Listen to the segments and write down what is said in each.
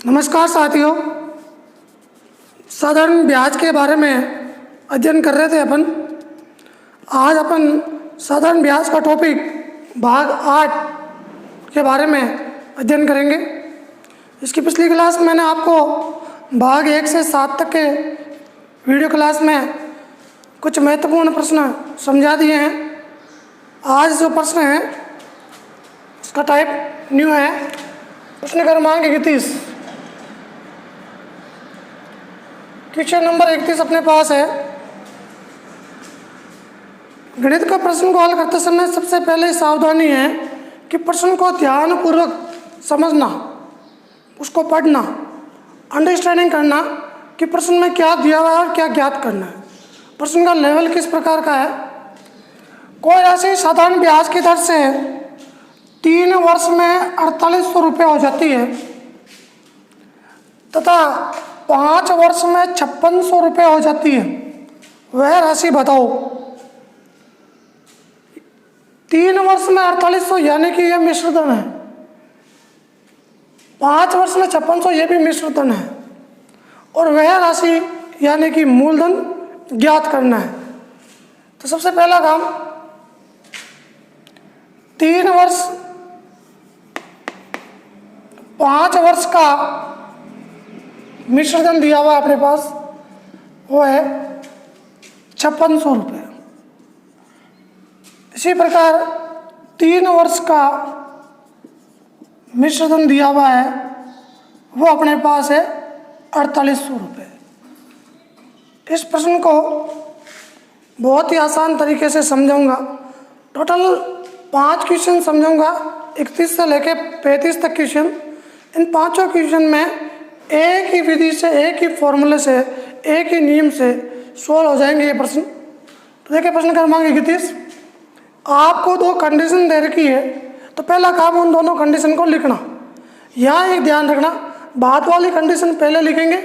नमस्कार साथियों। साधारण ब्याज के बारे में अध्ययन कर रहे थे अपन। आज अपन साधारण ब्याज का टॉपिक भाग 8 के बारे में अध्ययन करेंगे। इसकी पिछली क्लास में मैंने आपको भाग 1 से 7 तक के वीडियो क्लास में कुछ महत्वपूर्ण प्रश्न समझा दिए हैं। आज जो प्रश्न है इसका टाइप न्यू है। प्रश्न क्रमांक 31, क्वेश्चन नंबर 31 अपने पास है। गणित का प्रश्न को हल करते समय सबसे पहले सावधानी है कि प्रश्न को ध्यानपूर्वक समझना, उसको पढ़ना, अंडरस्टैंडिंग करना कि प्रश्न में क्या दिया हुआ है और क्या ज्ञात करना है। प्रश्न का लेवल किस प्रकार का है। कोई राशि साधारण ब्याज की दर से 3 वर्ष में 4800 रुपये हो जाती है तथा 5 वर्ष में 5600 रुपये हो जाती है, वह राशि बताओ। 3 वर्ष में 4800 यानी कि यह मिश्र धन है, 5 वर्ष में 5600 यह भी मिश्र धन है, और वह राशि यानी कि मूलधन ज्ञात करना है। तो सबसे पहला काम, 3 वर्ष 5 वर्ष का मिश्रधन दिया हुआ अपने पास, वो है 5600 रुपये। इसी प्रकार 3 वर्ष का मिश्रधन दिया हुआ है, वो अपने पास है 4800 रुपये। इस प्रश्न को बहुत ही आसान तरीके से समझाऊंगा। टोटल 5 क्वेश्चन समझाऊंगा, 31 से लेकर 35 तक क्वेश्चन। इन 5 क्वेश्चन में एक ही विधि से, एक ही फॉर्मूले से, एक ही नियम से सॉल्व हो जाएंगे ये प्रश्न। तो देखिए प्रश्न क्रमांक 31, आपको 2 कंडीशन दे रखी है, तो पहला काम उन दोनों कंडीशन को लिखना। यहाँ एक ध्यान रखना, बाद वाली कंडीशन पहले लिखेंगे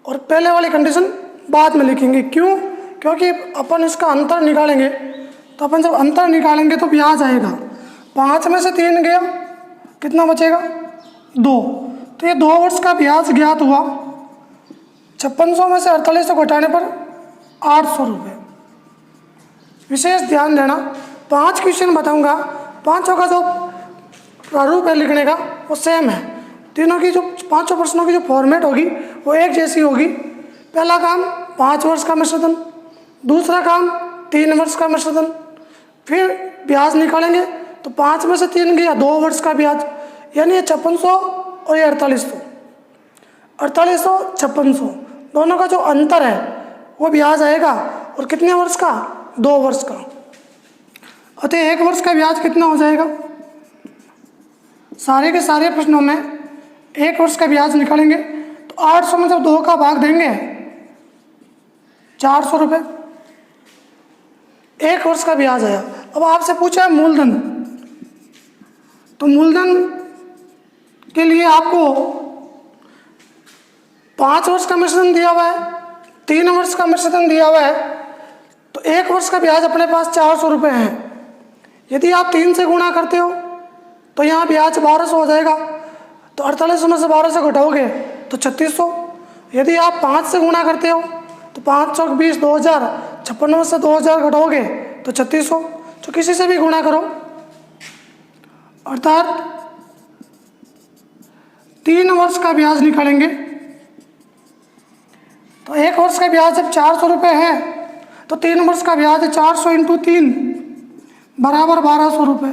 और पहले वाली कंडीशन बाद में लिखेंगे। क्यों? क्योंकि अपन इसका अंतर निकालेंगे, तो अपन जब अंतर निकालेंगे तो ब्याज आएगा। 5 में से 3 गया, कितना बचेगा? 2। तो ये 2 वर्ष का ब्याज ज्ञात हुआ। 5600 में से 4800 घटाने पर 800 रुपये। विशेष ध्यान देना, 5 क्वेश्चन बताऊंगा, 5 का जो प्रारूप है लिखने का वो सेम है। तीनों की जो 5 प्रश्नों की जो फॉर्मेट होगी वो एक जैसी होगी। पहला काम 5 वर्ष का मिश्रधन, दूसरा काम 3 वर्ष का मिश्रधन, फिर ब्याज निकालेंगे तो 5 में से 3 गया, 2 वर्ष का ब्याज, यानी ये 5600 और ये 4800, 4800 5600, दोनों का जो अंतर है वो ब्याज आएगा। और कितने वर्ष का? 2 वर्ष का। अतः 1 वर्ष का ब्याज कितना हो जाएगा? सारे के सारे प्रश्नों में 1 वर्ष का ब्याज निकालेंगे तो 800 में जब 2 का भाग देंगे 400 रुपये, 1 वर्ष का ब्याज आया। अब आपसे पूछा है मूलधन, तो मूलधन के लिए आपको 5 वर्ष का मिश्रधन दिया हुआ है, 3 वर्ष का मिश्रधन दिया हुआ है, तो 1 वर्ष का ब्याज अपने पास 400 रुपये है। यदि आप 3 से गुणा करते हो तो यहाँ ब्याज 1200 हो जाएगा, तो 4800 में से 1200 घटाओगे तो 3600। यदि आप 5 से गुणा करते हो तो 5 चौक 20, 2000, 56 में से 2000 घटाओगे तो 3600। तो किसी से भी गुणा करो, अर्थात 3 वर्ष का ब्याज निकालेंगे तो 1 वर्ष का ब्याज जब 400 रुपये है तो 3 वर्ष का ब्याज 400 × 3 बराबर 1200 रुपये।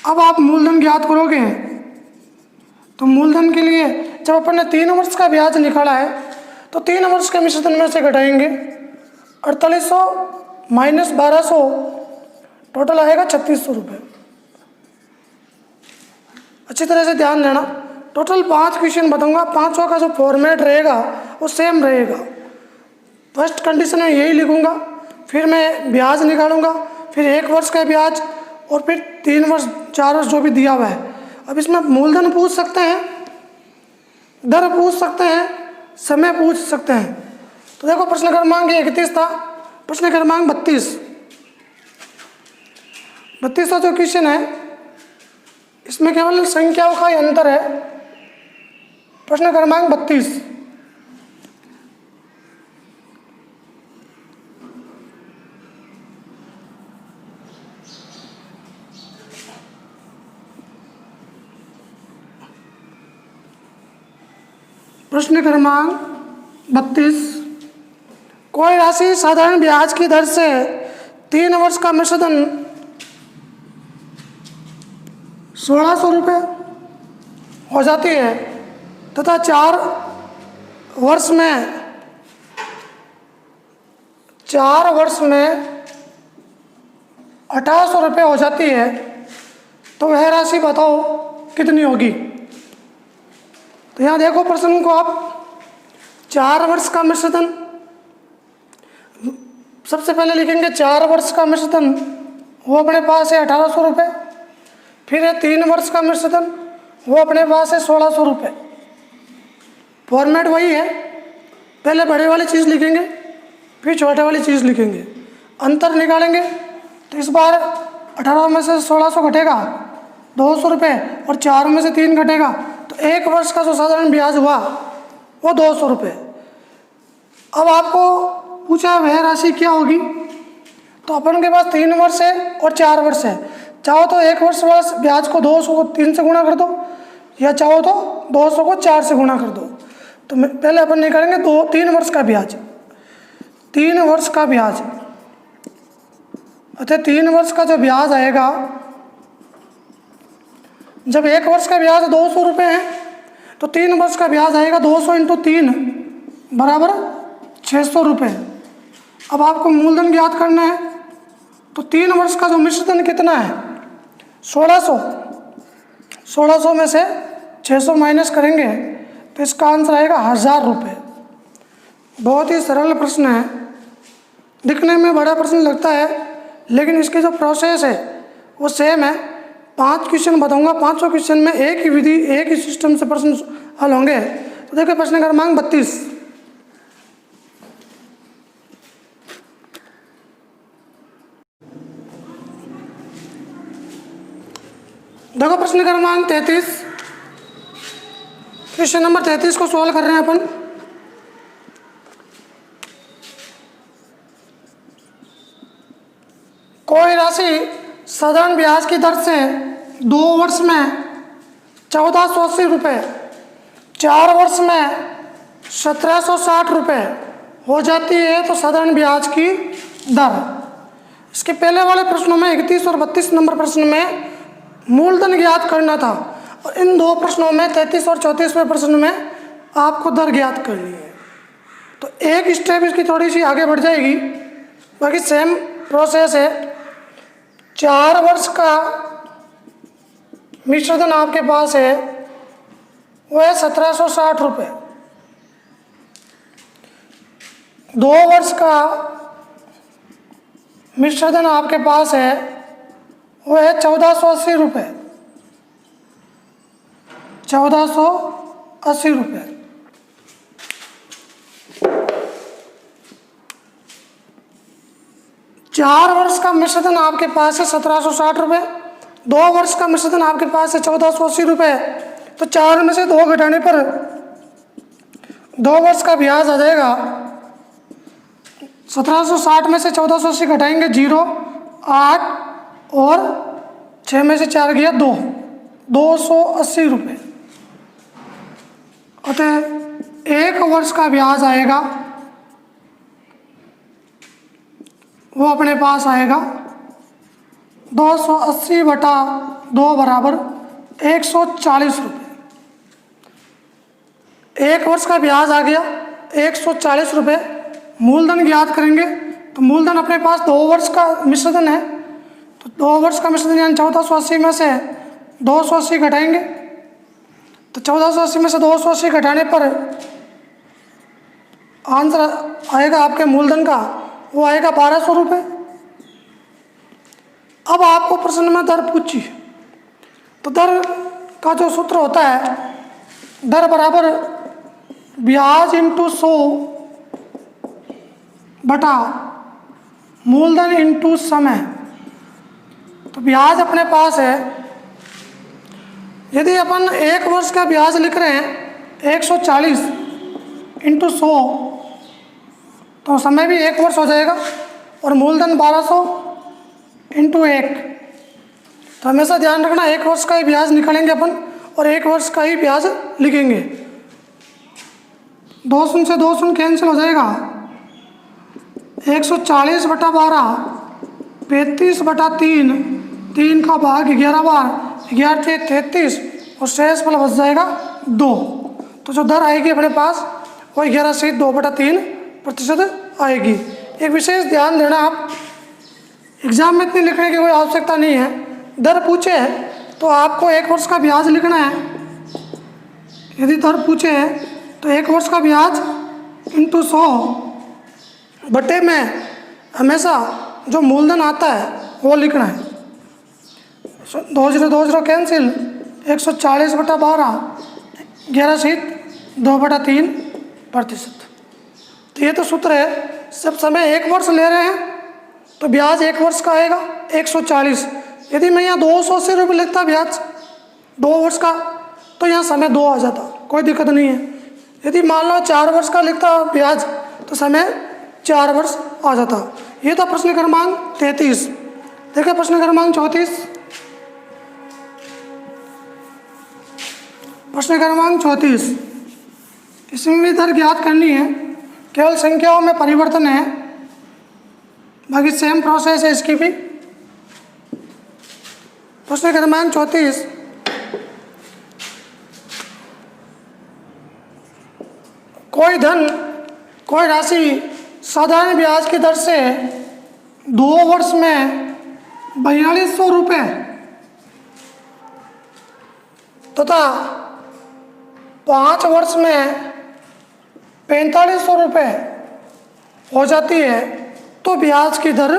अब आप मूलधन ज्ञात करोगे, तो मूलधन के लिए जब अपन ने 3 वर्ष का ब्याज निकाला है तो 3 वर्ष के मिश्रधन में से घटाएंगे 4800 माइनस 1200, टोटल आएगा 3600 रुपये। अच्छी तरह से ध्यान देना, टोटल 5 क्वेश्चन बताऊंगा, 5 का जो फॉर्मेट रहेगा वो सेम रहेगा। फर्स्ट कंडीशन में यही लिखूंगा, फिर मैं ब्याज निकालूंगा, फिर 1 वर्ष का ब्याज और फिर 3 वर्ष 4 वर्ष जो भी दिया हुआ है। अब इसमें मूलधन पूछ सकते हैं, दर पूछ सकते हैं, समय पूछ सकते हैं। तो देखो प्रश्न क्रमांक 31 था, प्रश्न क्रमांक 32 32वां जो क्वेश्चन है इसमें केवल संख्याओं का ही अंतर है। प्रश्न क्रमांक 32। प्रश्न क्रमांक 32। कोई राशि साधारण ब्याज की दर से 3 वर्ष का मिश्रधन 1600 रुपये हो जाती है तथा 4 वर्ष में 1800 रुपये हो जाती है, तो वह राशि बताओ कितनी होगी। तो यहाँ देखो प्रश्न को आप, 4 वर्ष का मिश्रधन, सबसे पहले लिखेंगे 4 वर्ष का मिश्रधन, वो अपने पास है 1800 रुपये। फिर है 3 वर्ष का मिश्रधन, वो अपने पास है 1600 रुपये। फॉर्मेट वही है, पहले बड़े वाली चीज़ लिखेंगे फिर छोटे वाली चीज़ लिखेंगे, अंतर निकालेंगे। तो इस बार 18 में से 1600 घटेगा 200 रुपये और 4 में से 3 घटेगा, तो 1 वर्ष का जो साधारण ब्याज हुआ वो 200 रुपये। अब आपको पूछा वह राशि क्या होगी, तो अपन के पास 3 वर्ष है और 4 वर्ष है। चाहो तो 1 वर्ष वाला ब्याज को 200 को 3 से गुणा कर दो, या चाहो तो 200 को 4 से गुणा कर दो। तो पहले अपन निकालेंगे 3 वर्ष का ब्याज। 3 वर्ष का ब्याज, अतः 3 वर्ष का जो ब्याज आएगा, जब 1 वर्ष का ब्याज 200 रुपये है तो 3 वर्ष का ब्याज आएगा 200 × 3 बराबर 600 रुपये। अब आपको मूलधन ज्ञात करना है, तो 3 वर्ष का जो मिश्रधन कितना है 1600। 1600 में से 600 माइनस करेंगे तो इसका आंसर आएगा 1000 रुपये। बहुत ही सरल प्रश्न है, दिखने में बड़ा प्रश्न लगता है, लेकिन इसकी जो प्रोसेस है वो सेम है। 5 क्वेश्चन बताऊंगा, 5 क्वेश्चन में एक ही विधि एक ही सिस्टम से प्रश्न हल होंगे। तो देखिए प्रश्न क्रमांक 32। देखो प्रश्न क्रमांक 33, क्वेश्चन नंबर 33 को सॉल्व कर रहे हैं अपन। कोई राशि साधारण ब्याज की दर से 2 वर्ष में 1480 रुपये, 4 वर्ष में 1760 रुपये हो जाती है, तो साधारण ब्याज की दर। इसके पहले वाले प्रश्नों में 31 और 32 नंबर प्रश्न में मूलधन ज्ञात करना था, और इन 2 प्रश्नों में 33 और 34वें प्रश्न में आपको दर ज्ञात करनी है। तो एक स्टेप इसकी थोड़ी सी आगे बढ़ जाएगी, बाकी सेम प्रोसेस है। 4 वर्ष का मिश्रधन आपके पास है, वो है 1760 रुपये। 2 वर्ष का मिश्रधन आपके पास है, वो है 1480 रुपये। 1480 रुपये। 4 वर्ष का मिश्रधन आपके पास है 1760 रुपये। 2 वर्ष का मिश्रधन आपके पास है 1480 रुपये। तो 4 में से 2 घटाने पर 2 वर्ष का ब्याज आ जाएगा। 1760 में से 1480 घटाएंगे 0, 8 और 6 में से 4 गया 2, 280 रुपये। अतः 1 वर्ष का ब्याज आएगा, वो अपने पास आएगा 280/2 बराबर 140 रुपये। 1 वर्ष का ब्याज आ गया 140 रुपये। मूलधन ज्ञात करेंगे, तो मूलधन अपने पास 2 वर्ष का मिश्रधन है, तो 2 वर्ष का मिश्रधन यानी 1480 में से 280 घटाएंगे, तो 1480 में से 280 घटाने पर आंसर आएगा आपके मूलधन का, वो आएगा 1200 रुपये। अब आपको प्रश्न में दर पूछी, तो दर का जो सूत्र होता है, दर बराबर ब्याज इंटू 100 बटा मूलधन इंटू समय। तो ब्याज अपने पास है यदि अपन 1 वर्ष का ब्याज लिख रहे हैं 140 इंटू 100, तो समय भी 1 वर्ष हो जाएगा और मूलधन 1200 इंटू 1। तो हमेशा ध्यान रखना 1 वर्ष का ही ब्याज निकालेंगे अपन और 1 वर्ष का ही ब्याज लिखेंगे। 2 शून्य से 2 शून्य कैंसिल हो जाएगा। 140/12, 35/3, 3 का भाग 11 बार, 11 × 33 और शेष फल बच जाएगा 2। तो जो दर आएगी अपने पास वो 11 से 2/3% आएगी। एक विशेष ध्यान देना, आप एग्जाम में इतनी लिखने की कोई आवश्यकता नहीं है। दर पूछे तो आपको 1 वर्ष का ब्याज लिखना है। यदि दर पूछे तो 1 वर्ष का ब्याज इंटू 100 बटे में हमेशा जो मूलधन आता है वो लिखना है। 2 0 2 0 कैंसिल, 140/12, 11 से 2/3%। तो ये तो सूत्र है। जब समय 1 वर्ष ले रहे हैं तो ब्याज 1 वर्ष का आएगा 140। यदि मैं यहाँ 280 रुपये लिखता ब्याज 2 वर्ष का तो यहाँ समय 2 आ जाता, कोई दिक्कत नहीं है। यदि मान लो 4 वर्ष का लिखता ब्याज तो समय 4 वर्ष आ जाता। ये था प्रश्न क्रमांक 33। देखिए प्रश्न क्रमांक 34। प्रश्न क्रमांक 34, इसमें भी दर ज्ञात करनी है, केवल संख्याओं में परिवर्तन है, बाकी सेम प्रोसेस है इसकी भी। प्रश्न क्रमांक 34, कोई धन, कोई राशि साधारण ब्याज की दर से 2 वर्ष में 4200 रुपये तथा 5 वर्ष में 4500 रुपये हो जाती है तो ब्याज की दर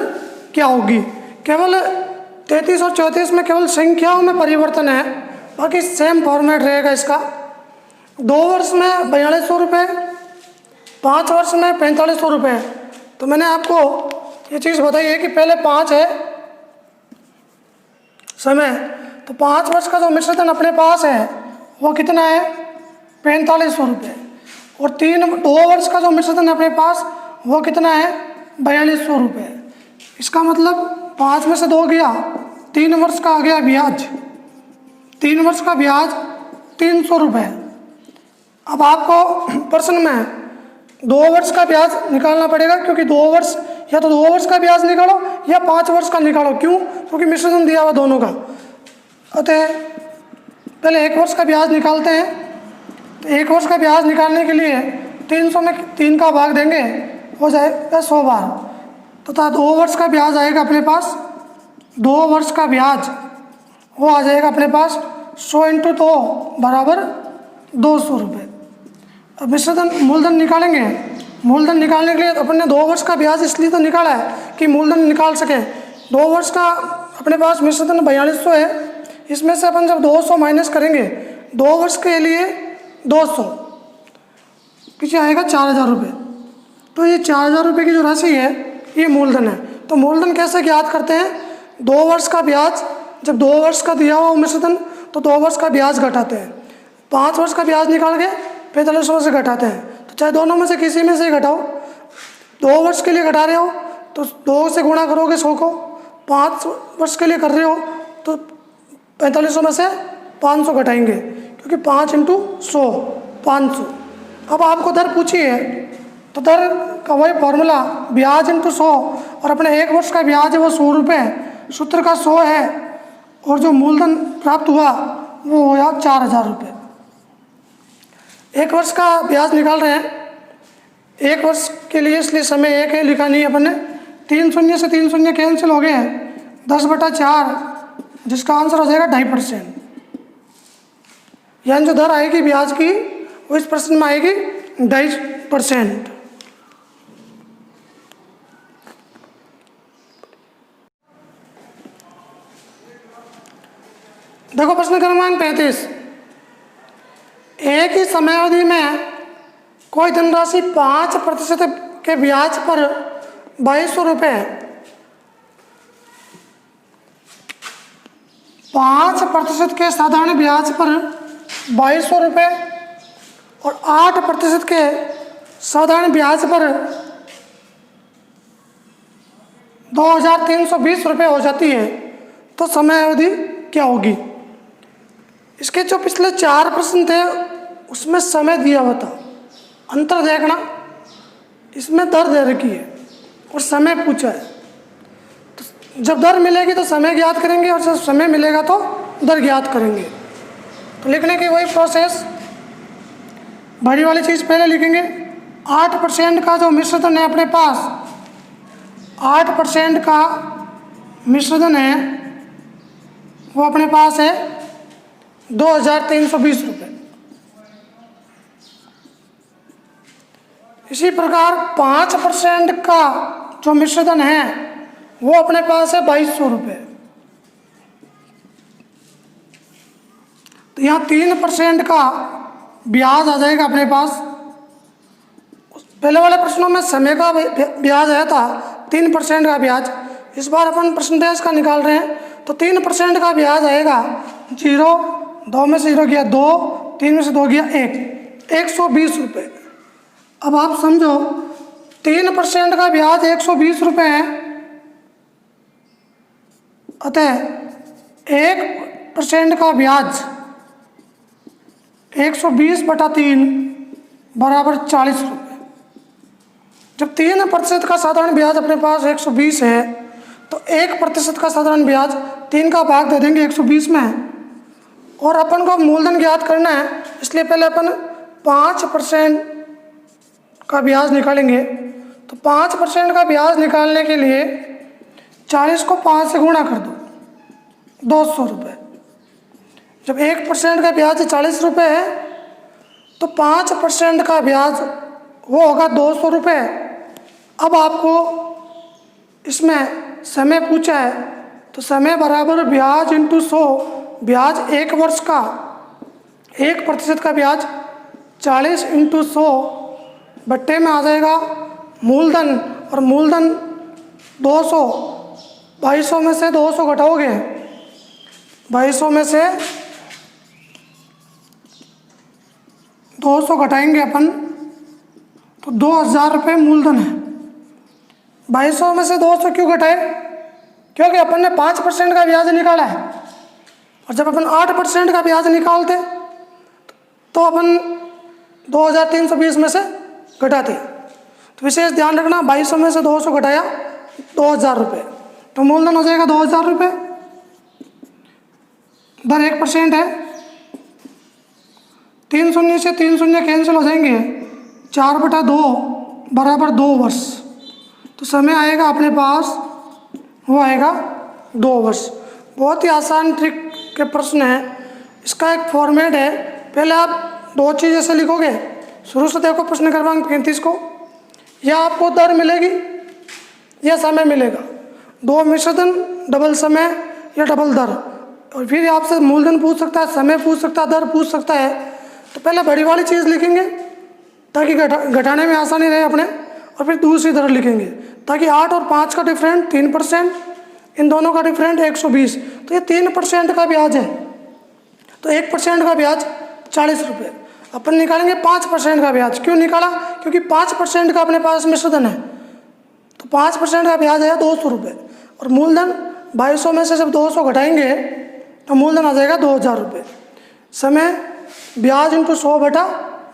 क्या होगी। केवल 33 और 34 में केवल संख्याओं में परिवर्तन है, बाकी सेम फॉर्मेट रहेगा इसका। 2 वर्ष में 4200 रुपये, 5 वर्ष में 4500 रुपये। तो मैंने आपको ये चीज़ बताई है कि पहले 5 है समय, तो 5 वर्ष का जो मिश्रधन अपने पास है वो कितना है 4500 रुपये, और 2 वर्ष का जो मिश्रधन अपने पास वो कितना है 4200 रुपये। इसका मतलब 5 में से 2 गया, 3 वर्ष का आ गया ब्याज, 3 वर्ष का ब्याज 300 रुपये। अब आपको प्रश्न में 2 वर्ष का ब्याज निकालना पड़ेगा, क्योंकि 2 वर्ष या तो 2 वर्ष का ब्याज निकालो या 5 वर्ष का निकालो। क्यों? क्योंकि मिश्रधन दिया हुआ दोनों का। अतः पहले 1 वर्ष का ब्याज निकालते हैं। तो 1 वर्ष का ब्याज निकालने के लिए 300 में 3 का भाग देंगे, हो जाएगा 100 बार। तथा 2 वर्ष का ब्याज आएगा अपने पास, 2 वर्ष का ब्याज वो आ जाएगा अपने पास 100 × 2 बराबर 200 रुपये। अब मिश्रधन मूलधन निकालेंगे। मूलधन निकालने के लिए अपन ने 2 वर्ष का ब्याज इसलिए तो निकाला है कि मूलधन निकाल सकें। 2 वर्ष का अपने पास मिश्रधन 4200 है, इसमें से अपन जब 200 माइनस करेंगे 2 वर्ष के लिए 200, पीछे आएगा 4000 रुपये। तो ये 4000 रुपये की जो राशि है ये मूलधन है। तो मूलधन कैसे ज्ञात करते हैं? 2 वर्ष का ब्याज, जब 2 वर्ष का दिया हुआ मिश्रधन तो 2 वर्ष का ब्याज घटाते हैं, 5 वर्ष का ब्याज निकाल के 4500 से घटाते हैं। तो चाहे दोनों में से किसी में से घटाओ, 2 वर्ष के लिए घटा रहे हो तो 2 से गुणा करोगे 100 को, 5 वर्ष के लिए कर रहे हो तो 4500 में से 500 घटाएंगे, क्योंकि 5 × 100 500। अब आपको दर पूछी है तो दर का वही फॉर्मूला ब्याज × 100, और अपने 1 वर्ष का ब्याज है वो 100 रुपये, सूत्र का 100 है, और जो मूलधन प्राप्त हुआ वो हुआ 4000 रुपये। 1 वर्ष का ब्याज निकाल रहे हैं, 1 वर्ष के लिए इसलिए समय 1 है, लिखा नहीं है अपन ने। 3 शून्य से 3 शून्य कैंसिल हो गए हैं, 10/4, जिसका आंसर हो जाएगा 2.5%। यानी जो दर आएगी ब्याज की वो इस प्रश्न में आएगी 2.5%। देखो प्रश्न क्रमांक 35, एक ही समयावधि में कोई धनराशि 5% के ब्याज पर 2200 रुपये 5% के साधारण ब्याज पर 2200 रुपये और 8% के साधारण ब्याज पर 2320 रुपये हो जाती है तो समय अवधि क्या होगी। इसके जो पिछले 4 प्रश्न थे उसमें समय दिया हुआ था, अंतर देखना, इसमें दर दे रखी है और समय पूछा है। तो जब दर मिलेगी तो समय ज्ञात करेंगे और जब समय मिलेगा तो दर ज्ञात करेंगे। तो लिखने की वही प्रोसेस, बड़ी वाली चीज़ पहले लिखेंगे। 8% का जो मिश्रधन है अपने पास, 8% का मिश्रधन है वो अपने पास है 2320 रुपये। इसी प्रकार 5% का जो मिश्रधन है वो अपने पास है 2200 रुपये। तो यहाँ 3% का ब्याज आ जाएगा अपने पास। पहले वाले प्रश्नों में समय का ब्याज आया था 3% का ब्याज, इस बार अपन परसेंटेज का निकाल रहे हैं तो 3% का ब्याज आएगा 0, 2 में से 0 गया 2, 3 में से 2 गया 1, 120 रुपये। अब आप समझो 3% का ब्याज 120 रुपये है, अतः 1% का ब्याज 120/3 बराबर 40 रुपये। जब 3% का साधारण ब्याज अपने पास 120 है तो 1% का साधारण ब्याज 3 का भाग दे देंगे 120 में, और अपन को मूलधन ज्ञात करना है, इसलिए पहले अपन 5% का ब्याज निकालेंगे। तो 5% का ब्याज निकालने के लिए 40 को 5 से गुणा कर दो, 200 रुपये। जब 1% का ब्याज 40 रुपये है तो 5% का ब्याज वो होगा 200 रुपये। अब आपको इसमें समय पूछा है तो समय बराबर ब्याज इंटू 100, ब्याज 1 वर्ष का, 1% का ब्याज 40 इंटू 100 बट्टे में आ जाएगा मूलधन, और मूलधन 200, 2200 में से 200 घटाओगे, 2200 में से 200 घटाएंगे अपन तो 2000 रुपये मूलधन है। 2200 में से 200 क्यों घटाए? क्योंकि अपन ने 5% का ब्याज निकाला है, और जब अपन 8% का ब्याज निकालते तो अपन 2320 में से घटाते। तो विशेष ध्यान रखना, 2200 में से 200 घटाया 2000 रुपये, तो मूलधन हो जाएगा 2000 रुपये। दर 1% है, 3 शून्य से 3 शून्य कैंसिल हो जाएंगे, 4/2 बराबर 2 वर्ष। तो समय आएगा अपने पास वो आएगा 2 वर्ष। बहुत ही आसान ट्रिक के प्रश्न है। इसका एक फॉर्मेट है, पहले आप 2 चीज़ ऐसे लिखोगे, शुरू से देखो प्रश्न क्रमांक 35 को, या आपको दर मिलेगी या समय मिलेगा, 2 मिश्रधन, डबल समय या डबल दर, और फिर आपसे मूलधन पूछ सकता है, समय पूछ सकता है, दर पूछ सकता है। तो पहले बड़ी वाली चीज़ लिखेंगे ताकि घटाने में आसानी रहे अपने, और फिर दूसरी दर लिखेंगे ताकि 8 और 5 का डिफरेंट 3%, इन दोनों का डिफरेंट 120, तो ये 3% का ब्याज है। तो 1% का ब्याज 40 रुपये। अपन निकालेंगे 5% का ब्याज। क्यों निकाला? क्योंकि 5% का अपने पास मिश्रधन है, तो 5% का ब्याज है 200 रुपये, और मूलधन 2200 में से जब 200 घटाएंगे तो मूलधन आ जाएगा 2000 रुपये। समय ब्याज इंटू 100 बटा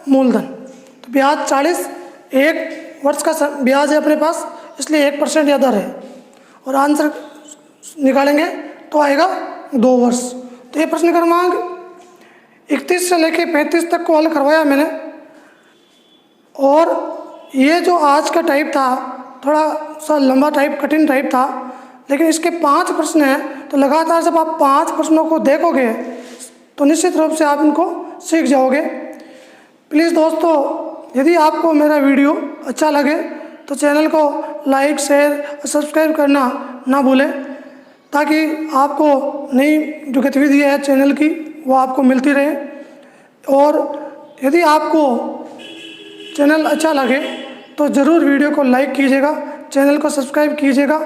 मूलधन, तो ब्याज 40, 1 वर्ष का ब्याज है अपने पास, इसलिए 1% या दर है, और आंसर निकालेंगे तो आएगा 2 वर्ष। तो ये प्रश्न क्रमांक 31 से लेके 35 तक को हल करवाया मैंने, और ये जो आज का टाइप था थोड़ा सा लंबा टाइप, कठिन टाइप था, लेकिन इसके 5 प्रश्न हैं, तो लगातार जब आप 5 प्रश्नों को देखोगे तो निश्चित रूप से आप इनको सीख जाओगे। प्लीज़ दोस्तों, यदि आपको मेरा वीडियो अच्छा लगे तो चैनल को लाइक, शेयर और सब्सक्राइब करना ना भूलें, ताकि आपको नई जो गतिविधि है चैनल की वो आपको मिलती रहे। और यदि आपको चैनल अच्छा लगे तो ज़रूर वीडियो को लाइक कीजिएगा, चैनल को सब्सक्राइब कीजिएगा।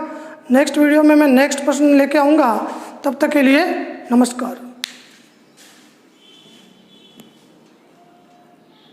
नेक्स्ट वीडियो में मैं नेक्स्ट प्रश्न लेके आऊँगा, तब तक के लिए नमस्कार।